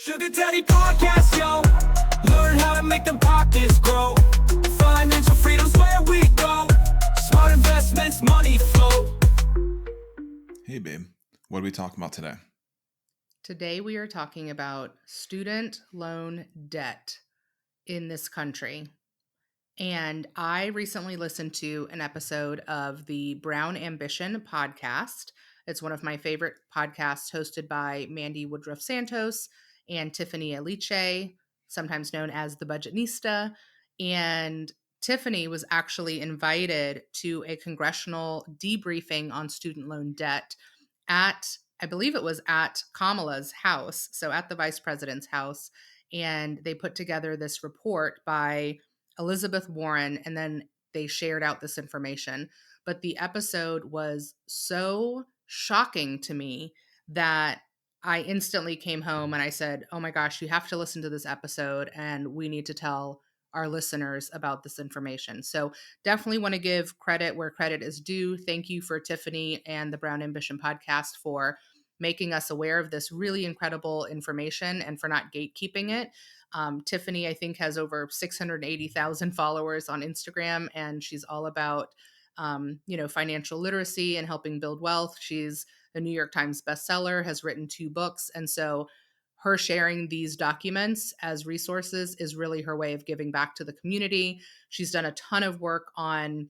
Sugar Daddy Podcast, yo. Learn how to make them pockets grow. Financial freedom's where we go. Smart investments, money flow. Hey, babe. What are we talking about today? Today we are talking about student loan debt in this country. And I recently listened to an episode of the Brown Ambition podcast. It's one of my favorite podcasts, hosted by Mandy Woodruff Santos and Tiffany Aliche, sometimes known as the Budgetnista. And Tiffany was actually invited to a congressional debriefing on student loan debt at, I believe it was at Kamala's house, so at the vice president's house. And they put together this report by Elizabeth Warren, and then they shared out this information. But the episode was so shocking to me that I instantly came home and I said, oh my gosh, you have to listen to this episode, and we need to tell our listeners about this information. So definitely want to give credit where credit is due. Thank you for Tiffany and the Brown Ambition podcast for making us aware of this really incredible information and for not gatekeeping it. Tiffany, I think, has over 680,000 followers on Instagram, and she's all about, financial literacy and helping build wealth. She's a New York Times bestseller, has written 2 books. And so her sharing these documents as resources is really her way of giving back to the community. She's done a ton of work on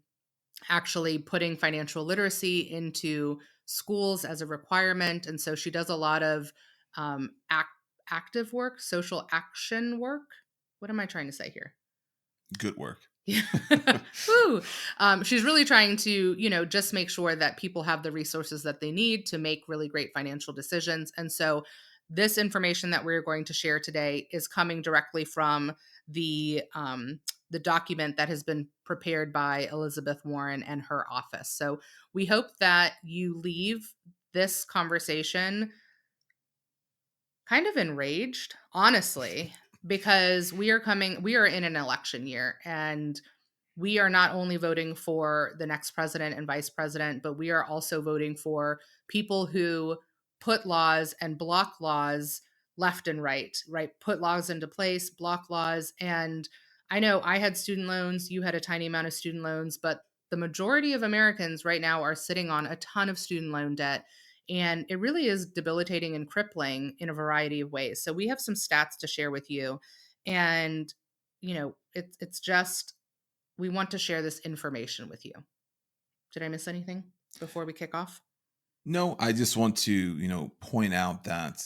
actually putting financial literacy into schools as a requirement. And so she does a lot of active work, social action work. What am I trying to say here? Good work. Yeah. Woo. She's really trying to, just make sure that people have the resources that they need to make really great financial decisions. And so this information that we're going to share today is coming directly from the document that has been prepared by Elizabeth Warren and her office. So we hope that you leave this conversation kind of enraged, honestly, because we are in an election year, and we are not only voting for the next president and vice president, but we are also voting for people who put laws and block laws left and right? Put laws into place, block laws. And I know I had student loans, you had a tiny amount of student loans, but the majority of Americans right now are sitting on a ton of student loan debt. And it really is debilitating and crippling in a variety of ways. So we have some stats to share with you. And, it's just, we want to share this information with you. Did I miss anything before we kick off? No, I just want to, point out that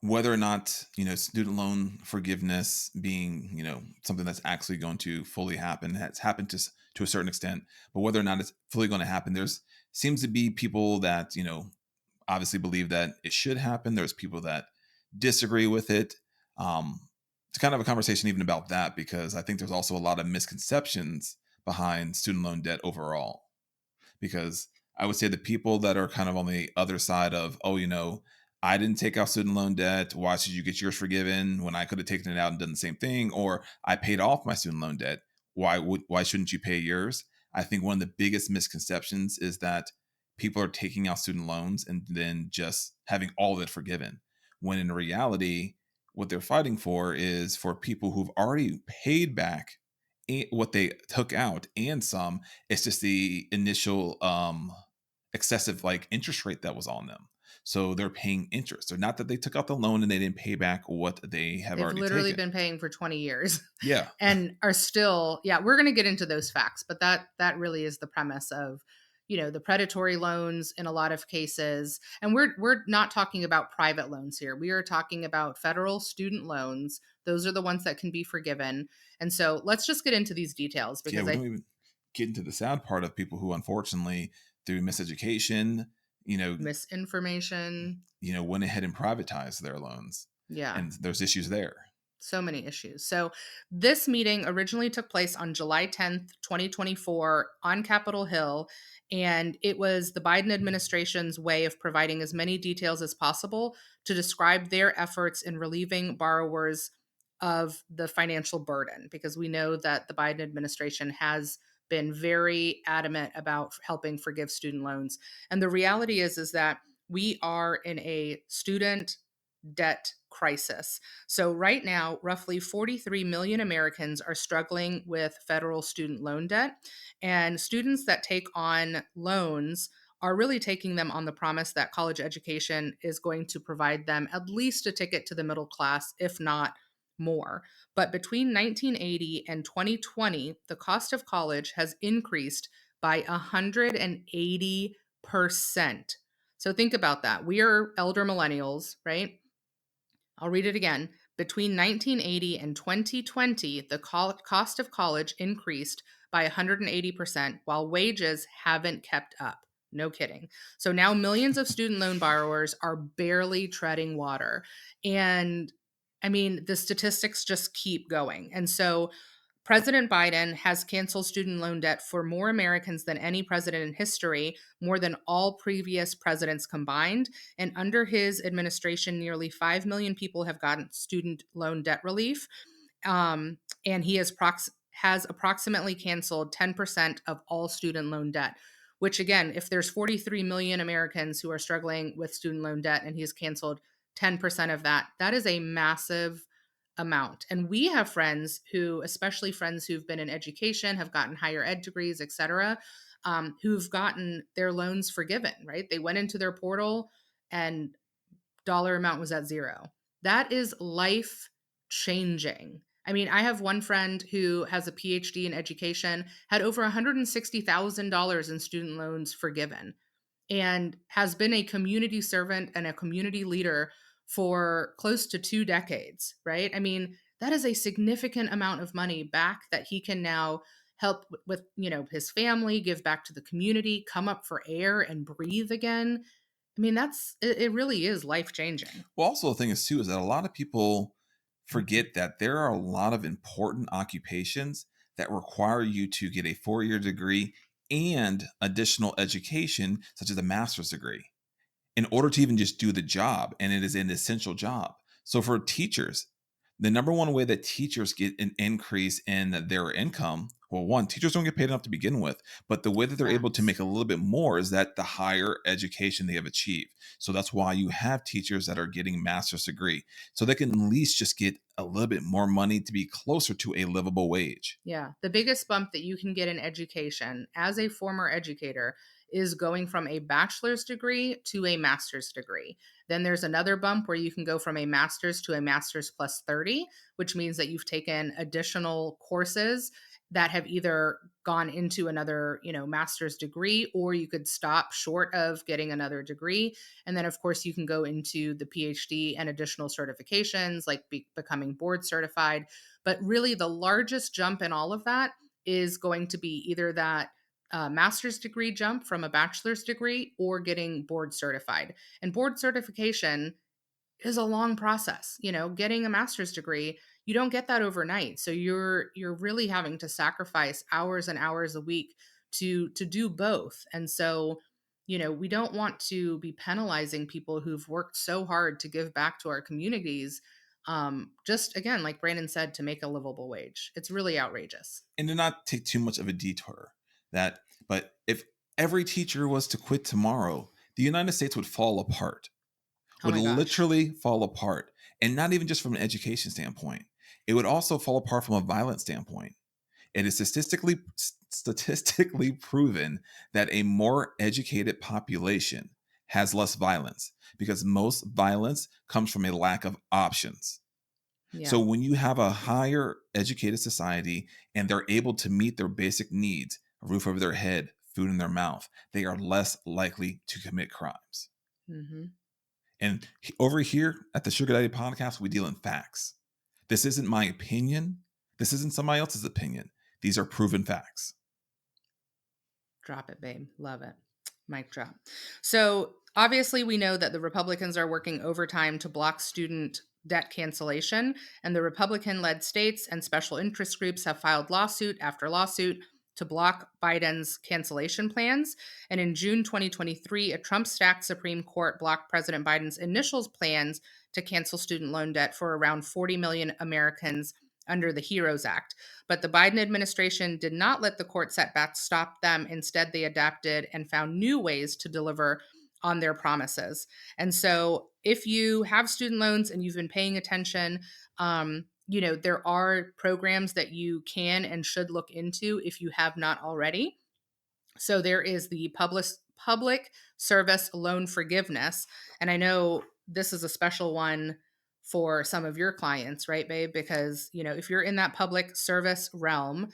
whether or not, student loan forgiveness being, something that's actually going to fully happen, has happened to a certain extent, but whether or not it's fully going to happen, there's seems to be people that, obviously believe that it should happen. There's people that disagree with it. It's kind of a conversation even about that, because I think there's also a lot of misconceptions behind student loan debt overall. Because I would say the people that are kind of on the other side of, I didn't take out student loan debt, why should you get yours forgiven when I could have taken it out and done the same thing? Or I paid off my student loan debt, why shouldn't you pay yours? I think one of the biggest misconceptions is that people are taking out student loans and then just having all of it forgiven, when in reality, what they're fighting for is for people who've already paid back what they took out and some. It's just the initial excessive interest rate that was on them. So they're paying interest. So not that they took out the loan and they didn't pay back what they've already literally taken. been paying for 20 years. Yeah. And are still, we're going to get into those facts, but that really is the premise of, the predatory loans in a lot of cases. And we're not talking about private loans here. We are talking about federal student loans. Those are the ones that can be forgiven. And so let's just get into these details, because we don't even get into the sad part of people who, unfortunately, through miseducation, misinformation, went ahead and privatized their loans. Yeah. And there's issues there. So many issues. So this meeting originally took place on July 10th, 2024 on Capitol Hill. And it was the Biden administration's way of providing as many details as possible to describe their efforts in relieving borrowers of the financial burden, because we know that the Biden administration has been very adamant about helping forgive student loans. And the reality is that we are in a student debt crisis. So, right now, roughly 43 million Americans are struggling with federal student loan debt. And students that take on loans are really taking them on the promise that college education is going to provide them at least a ticket to the middle class, if not more. But between 1980 and 2020, the cost of college has increased by 180%. So think about that. We are elder millennials, right? I'll read it again. Between 1980 and 2020, the cost of college increased by 180%, while wages haven't kept up. No kidding. So now millions of student loan borrowers are barely treading water. And I mean, the statistics just keep going. And so President Biden has canceled student loan debt for more Americans than any president in history, more than all previous presidents combined. And under his administration, nearly 5 million people have gotten student loan debt relief. And he has approximately canceled 10% of all student loan debt, which again, if there's 43 million Americans who are struggling with student loan debt and he has canceled 10% of that, that is a massive amount. And we have friends who, especially friends who've been in education, have gotten higher ed degrees, et cetera, who've gotten their loans forgiven, right? They went into their portal and dollar amount was at zero. That is life changing. I mean, I have one friend who has a PhD in education, had over $160,000 in student loans forgiven, and has been a community servant and a community leader for close to 2 decades, right? I mean, that is a significant amount of money back that he can now help with, his family, give back to the community, come up for air and breathe again. I mean, it really is life changing. Well, also the thing is too is that a lot of people forget that there are a lot of important occupations that require you to get a 4-year degree and additional education, such as a master's degree, in order to even just do the job. And it is an essential job. So for teachers, the number one way that teachers get an increase in their income, well, one, teachers don't get paid enough to begin with, but the way that they're able to make a little bit more is that the higher education they have achieved. So that's why you have teachers that are getting master's degree, so they can at least just get a little bit more money to be closer to a livable wage. Yeah. The biggest bump that you can get in education as a former educator is going from a bachelor's degree to a master's degree. Then there's another bump where you can go from a master's to a master's plus 30, which means that you've taken additional courses that have either gone into another, master's degree, or you could stop short of getting another degree. And then, of course, you can go into the PhD and additional certifications like becoming board certified. But really, the largest jump in all of that is going to be either that master's degree jump from a bachelor's degree or getting board certified. And board certification is a long process. Getting a master's degree, you don't get that overnight. So you're really having to sacrifice hours and hours a week to do both. And so, we don't want to be penalizing people who've worked so hard to give back to our communities. Just again, like Brandon said, to make a livable wage. It's really outrageous. And to not take too much of a detour, but if every teacher was to quit tomorrow, the United States would fall apart. Oh Would my gosh. literally fall apart. And not even just from an education standpoint. It would also fall apart from a violent standpoint. It is statistically proven that a more educated population has less violence, because most violence comes from a lack of options. Yeah. So when you have a higher educated society and they're able to meet their basic needs, a roof over their head, food in their mouth, they are less likely to commit crimes. Mm-hmm. And over here at the Sugar Daddy Podcast, we deal in facts. This isn't my opinion. This isn't somebody else's opinion. These are proven facts. Drop it, babe. Love it. Mic drop. So obviously, we know that the Republicans are working overtime to block student debt cancellation, and the Republican-led states and special interest groups have filed lawsuit after lawsuit to block Biden's cancellation plans. And in June 2023, a Trump-stacked Supreme Court blocked President Biden's initial plans to cancel student loan debt for around 40 million Americans under the HEROES Act. But the Biden administration did not let the court setbacks stop them. Instead, they adapted and found new ways to deliver on their promises. And so if you have student loans and you've been paying attention, there are programs that you can and should look into if you have not already. So there is the public service loan forgiveness. And I know this is a special one for some of your clients, right, babe? Because, if you're in that public service realm,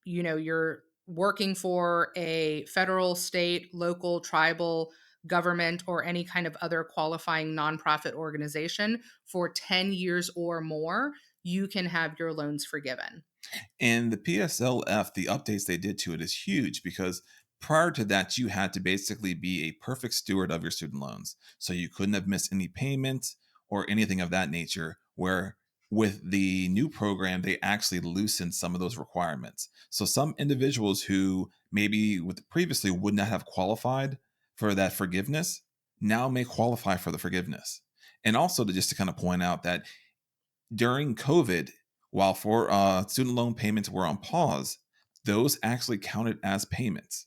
you're working for a federal, state, local, tribal government or any kind of other qualifying nonprofit organization for 10 years or more, you can have your loans forgiven. And the PSLF, the updates they did to it is huge because prior to that, you had to basically be a perfect steward of your student loans. So you couldn't have missed any payments or anything of that nature. Where with the new program, they actually loosened some of those requirements. So some individuals who maybe previously would not have qualified for that forgiveness now may qualify for the forgiveness. And also to kind of point out that during COVID, while for student loan payments were on pause, those actually counted as payments.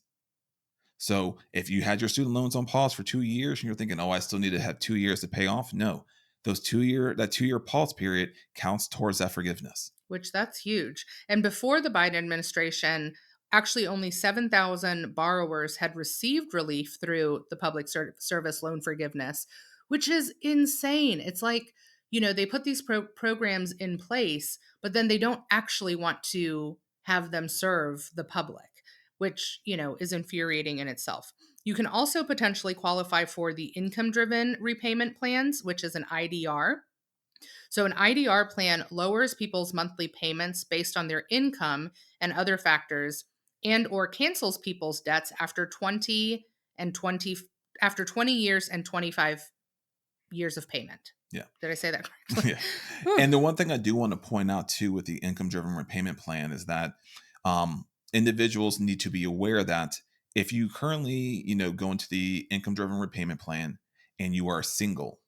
So if you had your student loans on pause for 2 years and you're thinking, oh, I still need to have 2 years to pay off, no, that 2 year pause period counts towards that forgiveness. Which that's huge. And before the Biden administration, actually only 7,000 borrowers had received relief through the public service loan forgiveness, which is insane. It's like, they put these programs in place, but then they don't actually want to have them serve the public, which, is infuriating in itself. You can also potentially qualify for the income driven repayment plans, which is an IDR. So an IDR plan lowers people's monthly payments based on their income and other factors, and or cancels people's debts after 20 and 20 after 20 years and 25 years of payment. Yeah. Did I say that correctly? Yeah. And the one thing I do want to point out too with the income driven repayment plan is that individuals need to be aware that if you currently, go into the income driven repayment plan and you are single,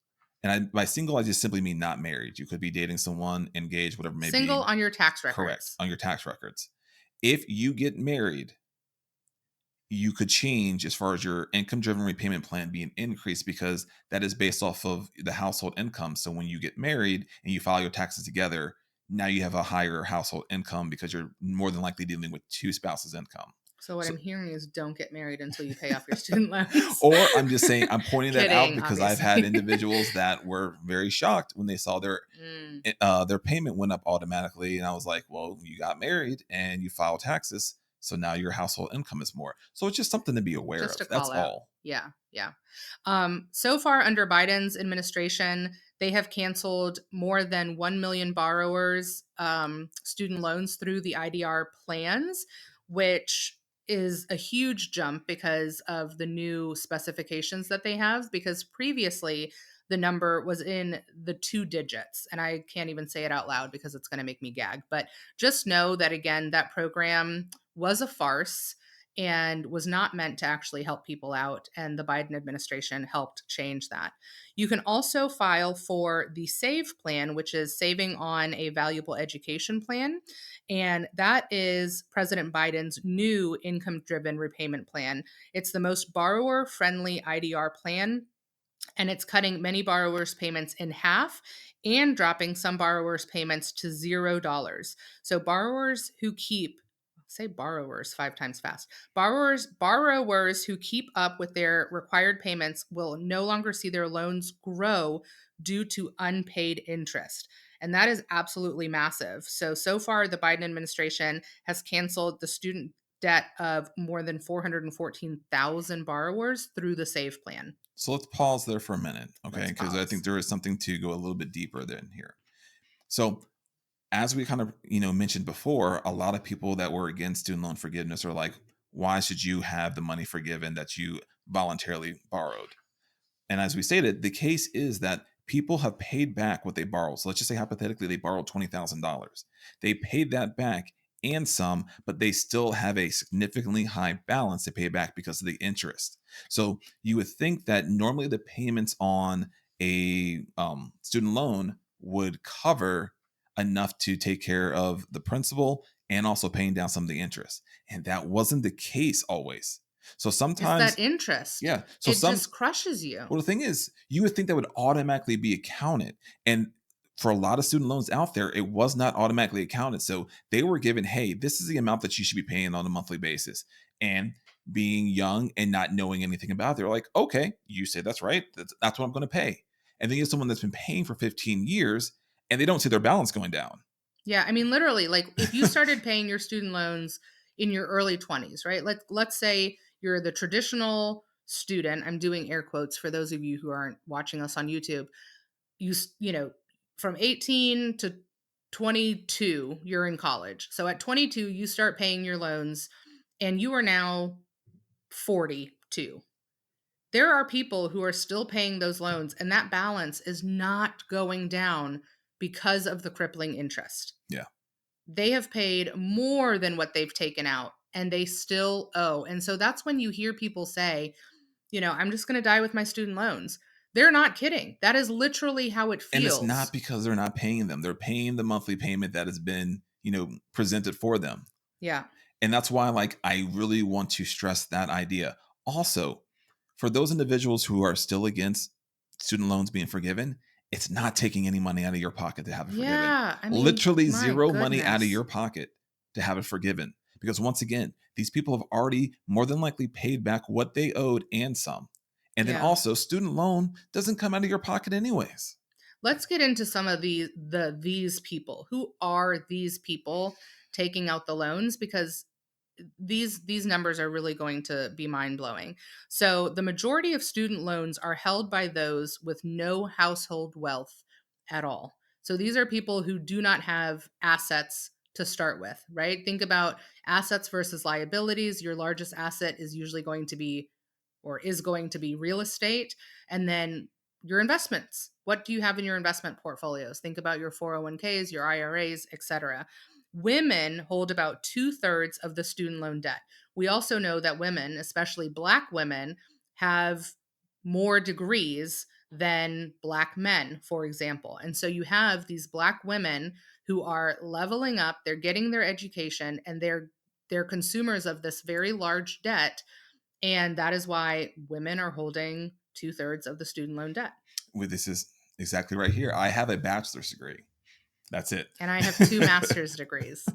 and by single, I just simply mean not married. You could be dating someone, engaged, whatever it may be. Single on your tax records. Correct. On your tax records. If you get married, you could change as far as your income driven repayment plan being increased because that is based off of the household income. So when you get married and you file your taxes together, now you have a higher household income because you're more than likely dealing with two spouses' income. So what I'm hearing is don't get married until you pay off your student loans. Or I'm just saying, I'm pointing that out because Kidding, I've had individuals that were very shocked when they saw their payment went up automatically. And I was like, well, you got married and you filed taxes. So now your household income is more. So it's just something to be aware of. That's all. Yeah. Yeah. So far under Biden's administration, they have canceled more than 1 million borrowers' student loans through the IDR plans, which is a huge jump because of the new specifications that they have, because previously the number was in the 2 digits, and I can't even say it out loud because it's going to make me gag. But just know that, again, that program was a farce and was not meant to actually help people out, and the Biden administration helped change that. You can also file for the SAVE plan, which is Saving on a Valuable Education Plan, and that is President Biden's new income-driven repayment plan. It's the most borrower-friendly IDR plan, and it's cutting many borrowers' payments in half and dropping some borrowers' payments to $0. So borrowers who keep say borrowers 5 times fast. Borrowers who keep up with their required payments will no longer see their loans grow due to unpaid interest. And that is absolutely massive. So far the Biden administration has canceled the student debt of more than 414,000 borrowers through the SAVE plan. So let's pause there for a minute, okay? Because I think there is something to go a little bit deeper than here. So as we kind of, mentioned before, a lot of people that were against student loan forgiveness are like, why should you have the money forgiven that you voluntarily borrowed? And as we stated, the case is that people have paid back what they borrowed. So let's just say hypothetically, they borrowed $20,000. They paid that back and some, but they still have a significantly high balance to pay back because of the interest. So you would think that normally the payments on a student loan would cover enough to take care of the principal and also paying down some of the interest. And that wasn't the case always. So It's that sometimes, interest. yeah. It just crushes you. Well, the thing is, you would think that would automatically be accounted. And for a lot of student loans out there, it was not automatically accounted. So they were given, hey, this is the amount that you should be paying on a monthly basis. And being young and not knowing anything about it, they're like, okay, you say that's right. That's what I'm going to pay. And then you have someone that's been paying for 15 years and they don't see their balance going down. Yeah, I mean, literally, like if you started paying your student loans in your early 20s, right? Let's say you're the traditional student. I'm doing air quotes for those of you who aren't watching us on YouTube. You know, from 18 to 22, you're in college. So at 22, you start paying your loans and you are now 42. There are people who are still paying those loans and that balance is not going down because of the crippling interest. Yeah. They have paid more than what they've taken out and they still owe. And so that's when you hear people say, I'm just going to die with my student loans. They're not kidding. That is literally how it And it's feels. not because they're not paying them. They're paying the monthly payment that has been, presented for them. Yeah. And that's why, like, I really want to stress that idea. Also, for those individuals who are still against student loans being forgiven, it's not taking any money out of your pocket to have it forgiven. Yeah. I mean, Literally my zero money out of goodness. your pocket to have it forgiven. Because once again, these people have already more than likely paid back what they owed and some. And then Yeah. also, student loan doesn't come out of your pocket anyways. Let's get into some of these people. Who are these people taking out the loans? Because these numbers are really going to be mind-blowing. So the majority of student loans are held by those with no household wealth at all. So these are people who do not have assets to start with, right? Think about assets versus liabilities. Your largest asset is usually going to be or is going to be real estate, and then your investments. What do you have in your investment portfolios? Think about your 401ks, your IRAs, etc. Women hold about 2/3 of the student loan debt. We also know that women, especially Black women, have more degrees than Black men, for example. And so you have these Black women who are leveling up, they're getting their education, and they're consumers of this very large debt. And that is why women are holding 2/3 of the student loan debt. Well, this is exactly right here. I have a bachelor's degree. That's it. And I have 2 master's degrees.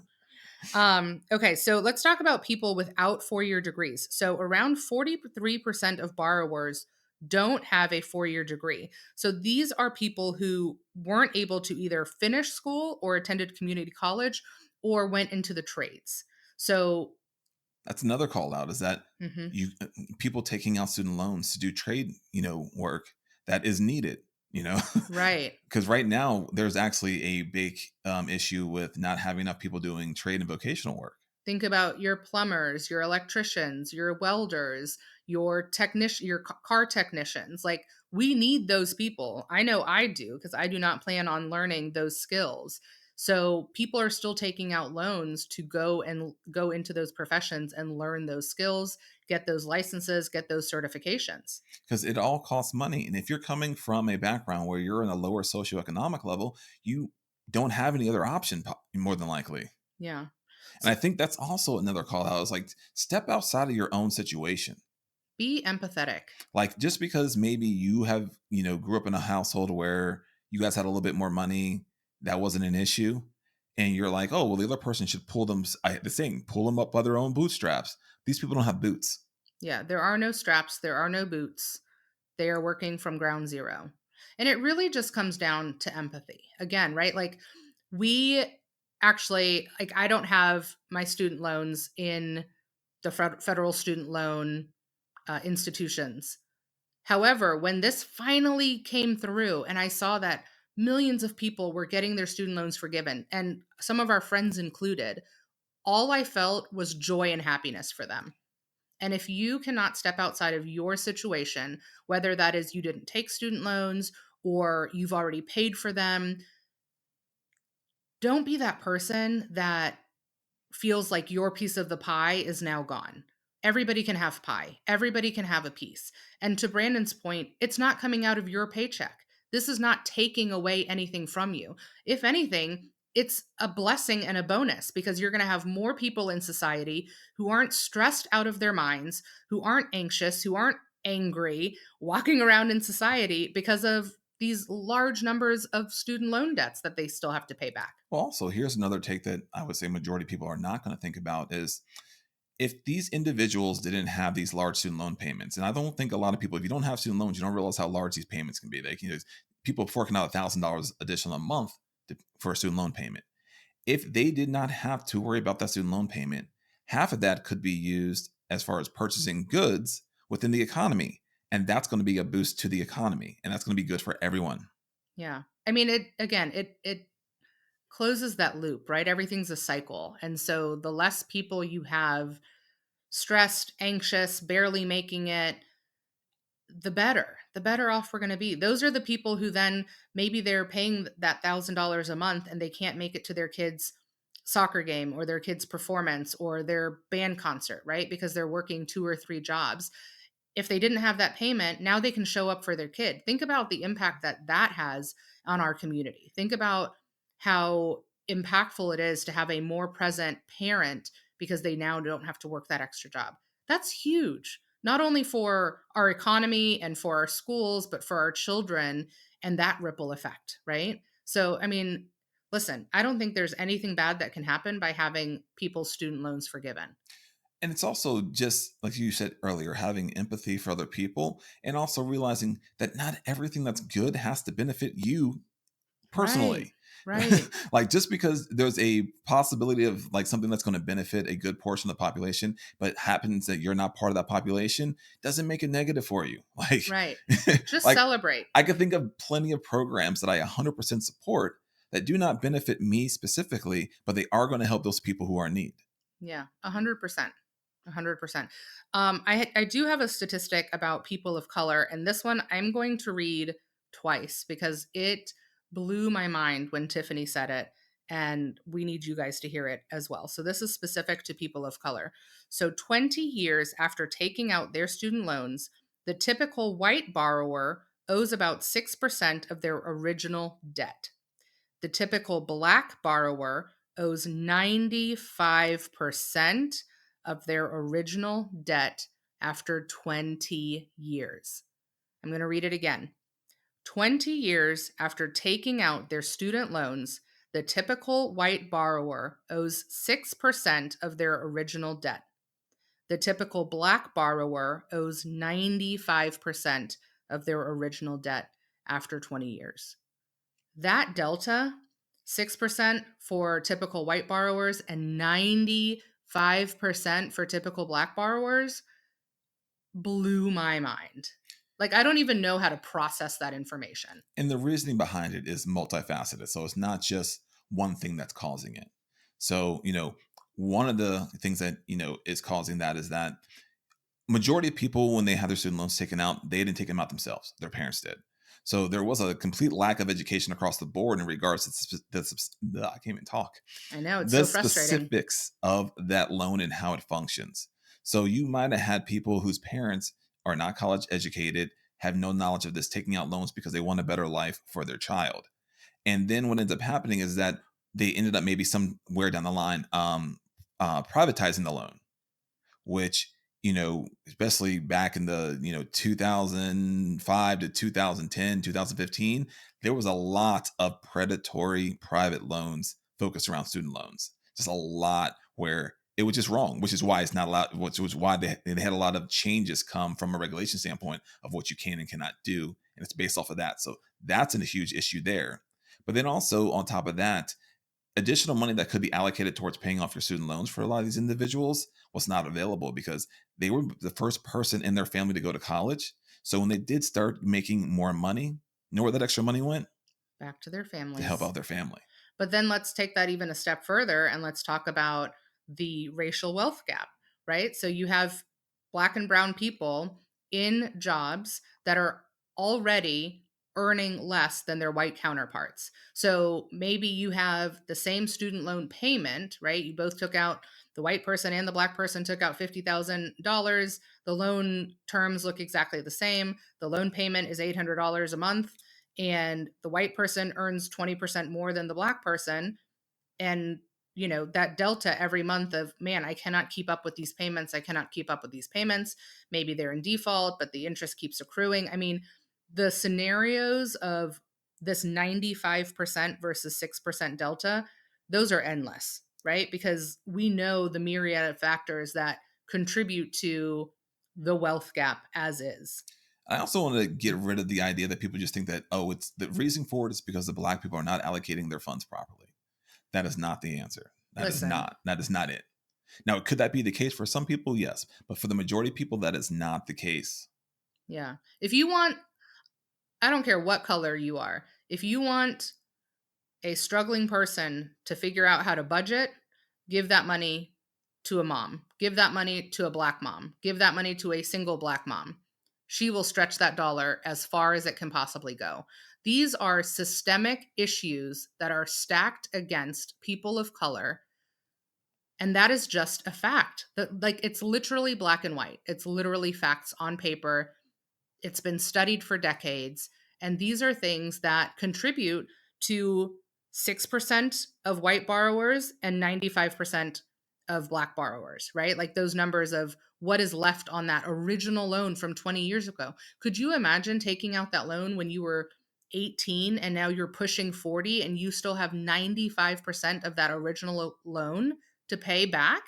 Okay, so let's talk about people without 4-year degrees. So around 43% of borrowers don't have a 4-year degree. So these are people who weren't able to either finish school or attended community college or went into the trades. So, That's another call out, is that mhm, you people taking out student loans to do trade, work that is needed, you know. right. Because right now there's actually a big issue with not having enough people doing trade and vocational work. Think about your plumbers, your electricians, your welders, your car technicians. Like we need those people. I know I do because I do not plan on learning those skills. So people are still taking out loans to go into those professions and learn those skills, get those licenses, get those certifications. Because it all costs money, and if you're coming from a background where you're in a lower socioeconomic level, you don't have any other option, more than likely. Yeah. And I think that's also another call out, is like, step outside of your own situation. Be empathetic. Like, just because maybe you have, grew up in a household where you guys had a little bit more money, that wasn't an issue. And you're like, oh, well, the other person should pull them up by their own bootstraps. These people don't have boots. Yeah, there are no straps, there are no boots. They are working from ground zero. And it really just comes down to empathy. Again, right? Like we actually like I don't have my student loans in the federal student loan institutions. However, when this finally came through and I saw that millions of people were getting their student loans forgiven and some of our friends included, all I felt was joy and happiness for them. And if you cannot step outside of your situation, whether that is you didn't take student loans or you've already paid for them, don't be that person that feels like your piece of the pie is now gone. Everybody can have pie. Everybody can have a piece. And to Brandon's point, it's not coming out of your paycheck. This is not taking away anything from you. If anything, it's a blessing and a bonus because you're going to have more people in society who aren't stressed out of their minds, who aren't anxious, who aren't angry, walking around in society because of these large numbers of student loan debts that they still have to pay back. Well, also, here's another take that I would say majority of people are not going to think about is if these individuals didn't have these large student loan payments, and I don't think a lot of people, if you don't have student loans, you don't realize how large these payments can be. They can, people forking out $1,000 additional a month for a student loan payment. If they did not have to worry about that student loan payment, half of that could be used as far as purchasing goods within the economy. And that's going to be a boost to the economy. And that's going to be good for everyone. Yeah. I mean, it closes that loop, right? Everything's a cycle. And so the less people you have stressed, anxious, barely making it, the better off we're going to be. Those are the people who then maybe they're paying that $1,000 a month and they can't make it to their kids' soccer game or their kids' performance or their band concert, right? Because they're working 2 or 3 jobs. If they didn't have that payment, now they can show up for their kid. Think about the impact that that has on our community. Think about how impactful it is to have a more present parent because they now don't have to work that extra job. That's huge, not only for our economy and for our schools, but for our children and that ripple effect, right? So, I mean, listen, I don't think there's anything bad that can happen by having people's student loans forgiven. And it's also just like you said earlier, having empathy for other people and also realizing that not everything that's good has to benefit you Right. personally. Right. Like just because there's a possibility of like something that's going to benefit a good portion of the population, but happens that you're not part of that population, doesn't make it negative for you. Like, Right. Just like celebrate. I could think of plenty of programs that I 100% support that do not benefit me specifically, but they are going to help those people who are in need. Yeah, 100%. 100%. I do have a statistic about people of color, and this one I'm going to read twice because it blew my mind when Tiffany said it, and we need you guys to hear it as well. So this is specific to people of color. So 20 years after taking out their student loans, the typical white borrower owes about 6% of their original debt. The typical Black borrower owes 95% of their original debt after 20 years. I'm going to read it again. 20 years after taking out their student loans, the typical white borrower owes 6% of their original debt. The typical Black borrower owes 95% of their original debt after 20 years. That delta, 6% for typical white borrowers and 95% for typical Black borrowers, blew my mind. Like, I don't even know how to process that information. And the reasoning behind it is multifaceted. So it's not just one thing that's causing it. So, one of the things that, is causing that is that majority of people, when they had their student loans taken out, they didn't take them out themselves. Their parents did. So there was a complete lack of education across the board in regards to I can't even talk. I know, it's The so frustrating. specifics of that loan and how it functions. So you might have had people whose parents are not college educated, have no knowledge of this, taking out loans because they want a better life for their child. And then what ends up happening is that they ended up maybe somewhere down the line privatizing the loan, which, especially back in the 2005 to 2010, 2015, there was a lot of predatory private loans focused around student loans. Just a lot where it was just wrong, which is why it's not allowed, which was why they had a lot of changes come from a regulation standpoint of what you can and cannot do, and it's based off of that. So that's a huge issue there. But then also on top of that, additional money that could be allocated towards paying off your student loans for a lot of these individuals was not available because they were the first person in their family to go to college. So when they did start making more money, you know where that extra money went? Back to their To help families. out their family. But then let's take that even a step further and let's talk about the racial wealth gap, right? So you have Black and brown people in jobs that are already earning less than their white counterparts. So maybe you have the same student loan payment, right? You both took out, the white person and the Black person took out $50,000. The loan terms look exactly the same. The loan payment is $800 a month, and the white person earns 20% more than the Black person. And that delta every month of, man, I cannot keep up with these payments, I cannot keep up with these payments. Maybe they're in default, but the interest keeps accruing. I mean, the scenarios of this 95% versus 6% delta, those are endless, right? Because we know the myriad of factors that contribute to the wealth gap as is. I also want to get rid of the idea that people just think that, oh, it's the reason for it is because the Black people are not allocating their funds properly. That is not the answer. That is Listen, not. That is not it. Now, could that be the case for some people? Yes. But for the majority of people, that is not the case. yeah. If you want, I don't care what color you are, if you want a struggling person to figure out how to budget, give that money to a mom. Give that money to a Black mom. Give that money to a single Black mom. She will stretch that dollar as far as it can possibly go. These are systemic issues that are stacked against people of color. And that is just a fact. Like, it's literally black and white. It's literally facts on paper. It's been studied for decades. And these are things that contribute to 6% of white borrowers and 95% of Black borrowers, right? Like those numbers of what is left on that original loan from 20 years ago. Could you imagine taking out that loan when you were 18 and now you're pushing 40 and you still have 95% of that original loan to pay back?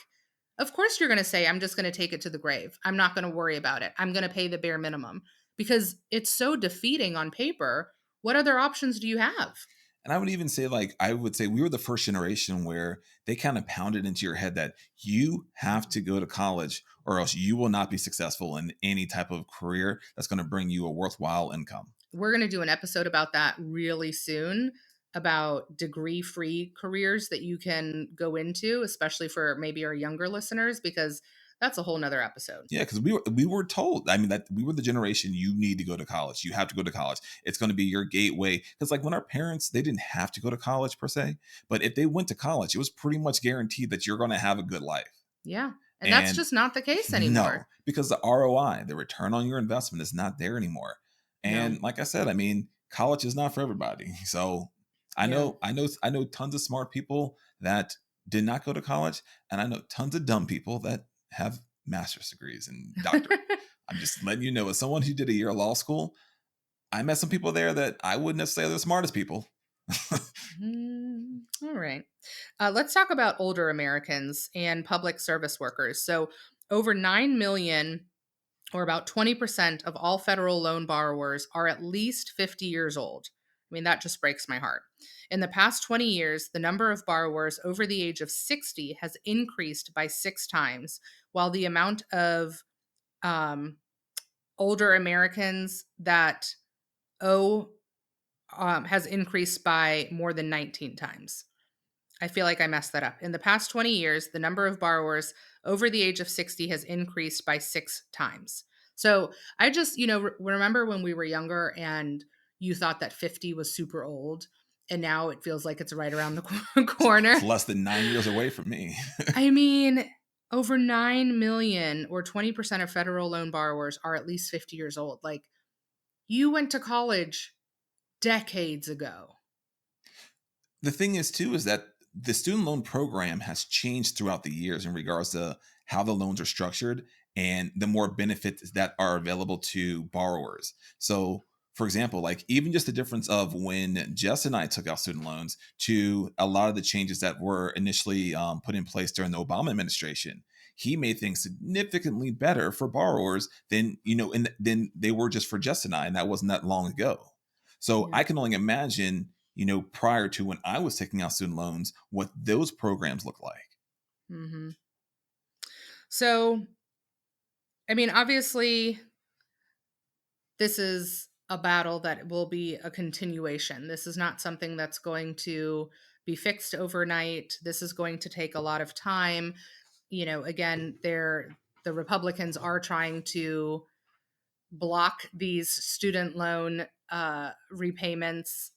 Of course, you're going to say, I'm just going to take it to the grave. I'm not going to worry about it. I'm going to pay the bare minimum because it's so defeating on paper. What other options do you have? And I would even say, like, I would say we were the first generation where they kind of pounded into your head that you have to go to college or else you will not be successful in any type of career that's going to bring you a worthwhile income. We're going to do an episode about that really soon, about degree-free careers that you can go into, especially for maybe our younger listeners, because that's a whole nother episode. Yeah, because we were told. I mean, that we were the generation. You need to go to college. You have to go to college. It's going to be your gateway. Because like when our parents, they didn't have to go to college per se, but if they went to college, it was pretty much guaranteed that you're going to have a good life. Yeah, and that's And just not the case no, anymore. because the ROI, the return on your investment, is not there anymore. No. And like I said, I mean, college is not for everybody. So Yeah. I know tons of smart people that did not go to college, and I know tons of dumb people that have master's degrees and doctorate. I'm just letting you know, as someone who did a year of law school, I met some people there that I wouldn't necessarily the smartest people. All right. Let's talk about older Americans and public service workers. So, over 9 million, or about 20% of all federal loan borrowers, are at least 50 years old. I mean, that just breaks my heart. In the past 20 years, the number of borrowers over the age of 60 has increased by 6 times, while the amount of older Americans that owe has increased by more than 19 times. I feel like I messed that up. In the past 20 years, the number of borrowers over the age of 60 has increased by 6 times. So I just, remember when we were younger and you thought that 50 was super old, and now it feels like it's right around the corner. It's less than 9 years away from me. I mean, over 9 million, or 20% of federal loan borrowers, are at least 50 years old. Like, you went to college decades ago. The thing is, too, is that the student loan program has changed throughout the years in regards to how the loans are structured and the more benefits that are available to borrowers. So, for example, like even just the difference of when Jess and I took out student loans to a lot of the changes that were initially put in place during the Obama administration, he made things significantly better for borrowers than than they were just for Jess and I, and that wasn't that long ago. So Yeah. I can only imagine, prior to when I was taking out student loans, what those programs look like. Mm-hmm. So, I mean, obviously, this is a battle that will be a continuation. This is not something that's going to be fixed overnight. This is going to take a lot of time. Again, the Republicans are trying to block these student loan repayments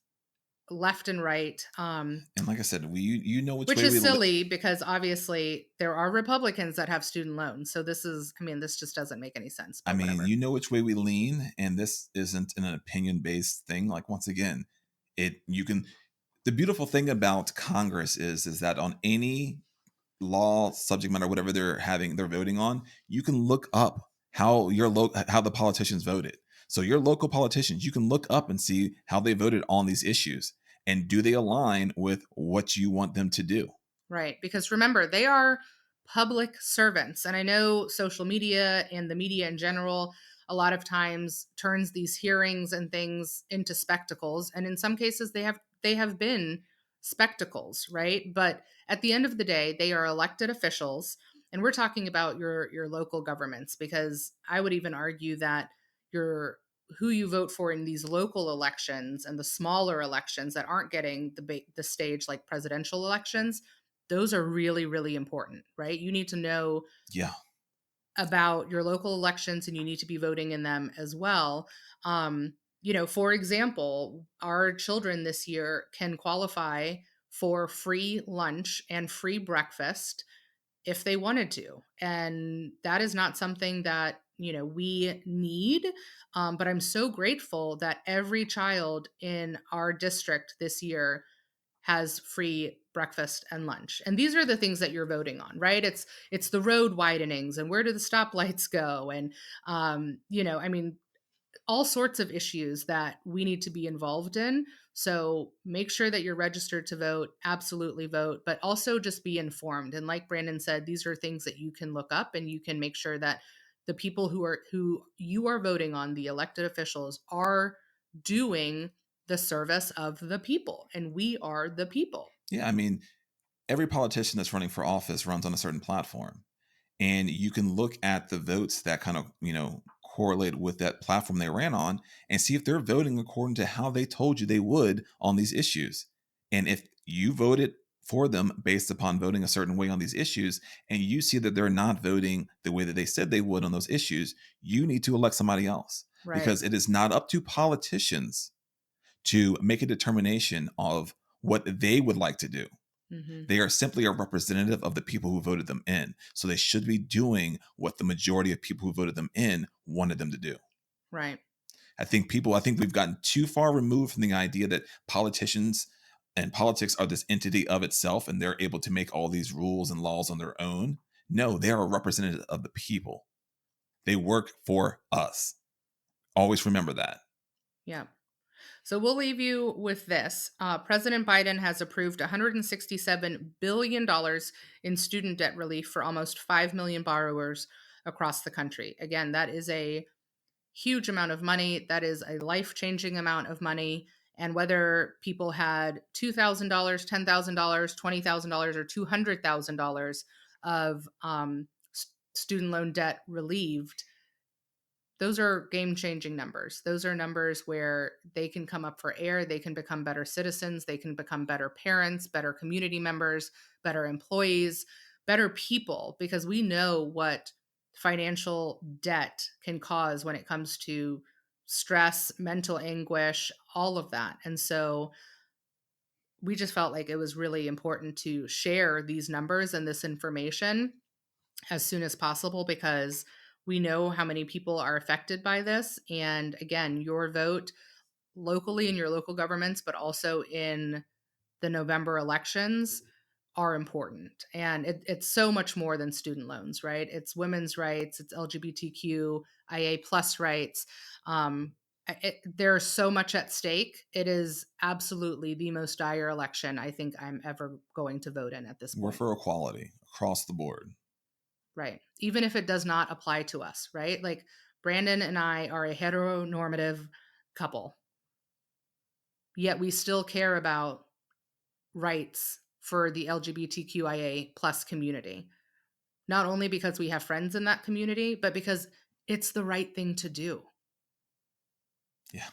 left and right. And like I said, you know which Which way is we silly because obviously there are Republicans that have student loans. So this just doesn't make any sense. I But mean, whatever. you know which way we lean, and this isn't an opinion based thing. Like once again, it you can The beautiful thing about Congress is that on any law subject matter, whatever they're voting on, you can look up how the politicians voted. So your local politicians, you can look up and see how they voted on these issues, and do they align with what you want them to do. Right. Because remember, they are public servants. And I know social media and the media in general a lot of times turns these hearings and things into spectacles. And in some cases they have been spectacles, right? But at the end of the day, they are elected officials. And we're talking about your local governments, because I would even argue that your who you vote for in these local elections and the smaller elections that aren't getting the stage like presidential elections, those are really, really important, right? You need to know Yeah. about your local elections and you need to be voting in them as well. For example, our children this year can qualify for free lunch and free breakfast if they wanted to. And that is not something that, we need. But I'm so grateful that every child in our district this year has free breakfast and lunch. And these are the things that you're voting on, right? It's the road widenings and where do the stoplights go, and I mean, all sorts of issues that we need to be involved in. So make sure that you're registered to vote, absolutely vote, but also just be informed. And like Brandon said, these are things that you can look up and you can make sure that the people who you are voting on, the elected officials, are doing the service of the people, and we are the people. Yeah, I mean, every politician that's running for office runs on a certain platform, and you can look at the votes that kind of correlate with that platform they ran on, and see if they're voting according to how they told you they would on these issues. And if you voted for them based upon voting a certain way on these issues, and you see that they're not voting the way that they said they would on those issues, you need to elect somebody else, Right. because it is not up to politicians to make a determination of what they would like to do. Hmm. They are simply a representative of the people who voted them in. So they should be doing what the majority of people who voted them in wanted them to do. Right. I think we've gotten too far removed from the idea that politicians and politics are this entity of itself and they're able to make all these rules and laws on their own. No, they are a representative of the people. They work for us. Always remember that. Yeah. So we'll leave you with this. President Biden has approved $167 billion in student debt relief for almost 5 million borrowers across the country. Again, that is a huge amount of money. That is a life-changing amount of money. And whether people had $2,000, $10,000, $20,000, or $200,000 of student loan debt relieved, those are game-changing numbers. Those are numbers where they can come up for air, they can become better citizens, they can become better parents, better community members, better employees, better people, because we know what financial debt can cause when it comes to stress, mental anguish, all of that. And so we just felt like it was really important to share these numbers and this information as soon as possible, because we know how many people are affected by this. And again, your vote locally in your local governments, but also in the November elections, are important. And it's so much more than student loans, right? It's women's rights, it's LGBTQIA plus rights. There's so much at stake. It is absolutely the most dire election I think I'm ever going to vote in at this We're point. for equality across the board. Right. Even if it does not apply to us, right? Like Brandon and I are a heteronormative couple, yet we still care about rights for the LGBTQIA plus community. Not only because we have friends in that community, but because it's the right thing to do. Yeah.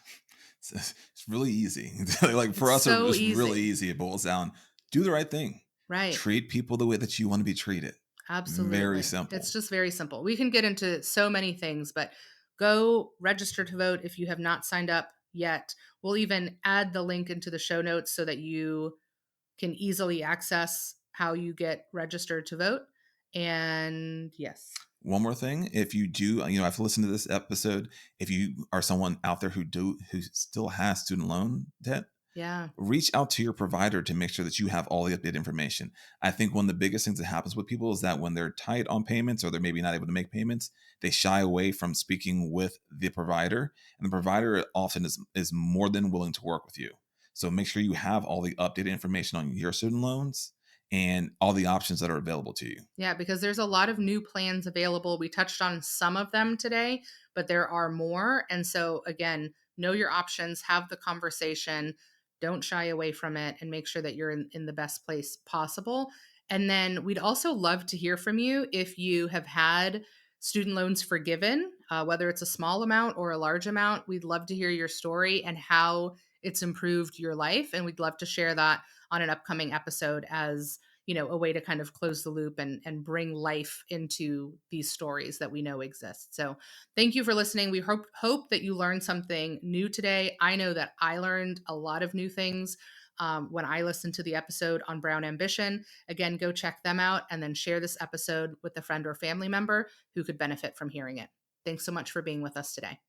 It's really easy. Like for It's us, so it's really easy. easy. It boils down, do the right thing. Right. Treat people the way that you want to be treated. Very Absolutely. It's simple. just very simple. We can get into so many things, but go register to vote if you have not signed up yet. We'll even add the link into the show notes so that you can easily access how you get registered to vote. And yes. One more thing, if you do, I've listened to this episode. If you are someone out there who still has student loan debt, Yeah. Reach out to your provider to make sure that you have all the updated information. I think one of the biggest things that happens with people is that when they're tight on payments or they're maybe not able to make payments, they shy away from speaking with the provider. And the provider often is more than willing to work with you. So make sure you have all the updated information on your student loans and all the options that are available to you. Yeah, because there's a lot of new plans available. We touched on some of them today, but there are more. And so, again, know your options, have the conversation, don't shy away from it, and make sure that you're in the best place possible. And then we'd also love to hear from you if you have had student loans forgiven, whether it's a small amount or a large amount. We'd love to hear your story and how it's improved your life. And we'd love to share that on an upcoming episode as a way to kind of close the loop and bring life into these stories that we know exist. So thank you for listening. We hope that you learned something new today. I know that I learned a lot of new things when I listened to the episode on Brown Ambition. Again, go check them out and then share this episode with a friend or family member who could benefit from hearing it. Thanks so much for being with us today.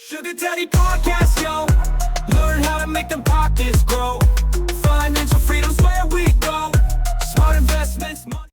Sugar Daddy Podcast, yo. Learn how to make them pockets grow. Financial freedom's where we go. Smart investments, money.